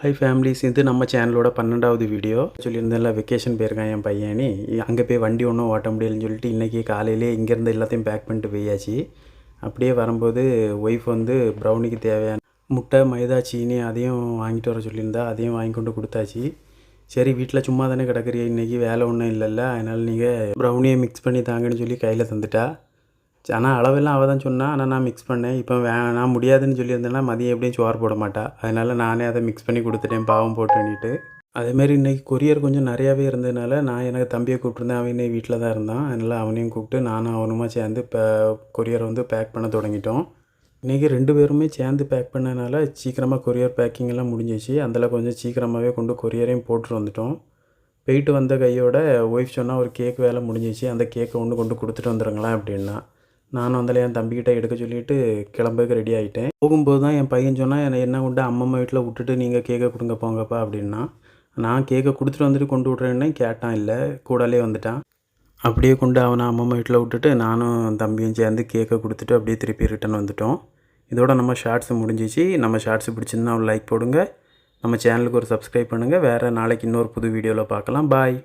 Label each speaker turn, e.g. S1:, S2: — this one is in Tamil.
S1: ஹை ஃபேமிலிஸ், இது நம்ம சேனலோட 12வது வீடியோ. சொல்லியிருந்தேன்ல வெக்கேஷன் போயிருக்கான் என் பையனி. அங்கே போய் வண்டி ஒன்றும் ஓட்ட முடியலன்னு சொல்லிட்டு இன்றைக்கி காலையிலே இங்கேருந்து எல்லாத்தையும் பேக் பண்ணிட்டு போயாச்சு. அப்படியே வரும்போது ஒய்ஃப் வந்து ப்ரௌனிக்கு தேவையான முட்டை, மைதா, சீனி அதையும் வாங்கிட்டு வர சொல்லியிருந்தா. அதையும் வாங்கி கொண்டு கொடுத்தாச்சு. சரி, வீட்டில் சும்மா தானே கிடக்குறிய, இன்றைக்கி வேலை ஒன்றும் இல்லைல்ல, அதனால் நீங்கள் ப்ரௌனியை மிக்ஸ் பண்ணி தாங்கன்னு சொல்லி கையில் தந்துட்டா. ஆனால் அளவெல்லாம் அவள் தான் சொன்னாள். ஆனால் நான் மிக்ஸ் பண்ணேன். இப்போ நான் முடியாதுன்னு சொல்லியிருந்தேன்னா மதியம் எப்படியும் சோறு போட மாட்டா. அதனால் நானே அதை மிக்ஸ் பண்ணி கொடுத்துட்டேன், பாவம் போட்டுன்னிட்டு. அதேமாரி இன்றைக்கி கொரியர் கொஞ்சம் நிறையாவே இருந்ததுனால நான் எனக்கு தம்பியை கூப்பிட்ருந்தேன். அவன் இன்னும் வீட்டில் தான் இருந்தான். அதனால் அவனையும் கூப்பிட்டு நானும் அவனுமா சேர்ந்து இப்போ கொரியரை வந்து பேக் பண்ண தொடங்கிட்டோம். இன்றைக்கி 2 பேருமே சேர்ந்து பேக் பண்ணனால சீக்கிரமாக கொரியர் பேக்கிங் எல்லாம் முடிஞ்சிச்சு. அதில் கொஞ்சம் சீக்கிரமாகவே கொண்டு கொரியரையும் போட்டுட்டு வந்துட்டோம். போயிட்டு வந்த கையோட ஒய்ஃப் சொன்னால் ஒரு கேக் வேலை முடிஞ்சிச்சு, அந்த கேக்கை கொண்டு கொடுத்துட்டு வந்துடுங்களா அப்படின்னா. நானும் அதில் என் தம்பிக்கிட்ட எடுக்க சொல்லிவிட்டு கிளம்புக்கு ரெடி ஆகிட்டேன். போகும்போது தான் என் பையன் சொன்னால், என்ன கொண்டு அம்மம்மா வீட்டில் விட்டுட்டு நீங்கள் கேக்கை கொடுங்க போங்கப்பா அப்படின்னா. நான் கேக்கை கொடுத்துட்டு வந்துட்டு கொண்டு விட்றேன்னே கேட்டான். இல்லை, கூடாலே வந்துட்டான். அப்படியே கொண்டு அவனை அம்மம்மா வீட்டில் விட்டுட்டு நானும் தம்பியும் சேர்ந்து கேக்கை கொடுத்துட்டு அப்படியே திருப்பி ரிட்டன் வந்துட்டோம். இதோட நம்ம ஷார்ட்ஸ் முடிஞ்சிச்சு. நம்ம ஷார்ட்ஸ் பிடிச்சிருந்தா ஒரு லைக் போடுங்க. நம்ம சேனலுக்கு ஒரு சப்ஸ்கிரைப் பண்ணுங்கள். வேறு நாளைக்கு இன்னொரு புது வீடியோவில் பார்க்கலாம். பாய்.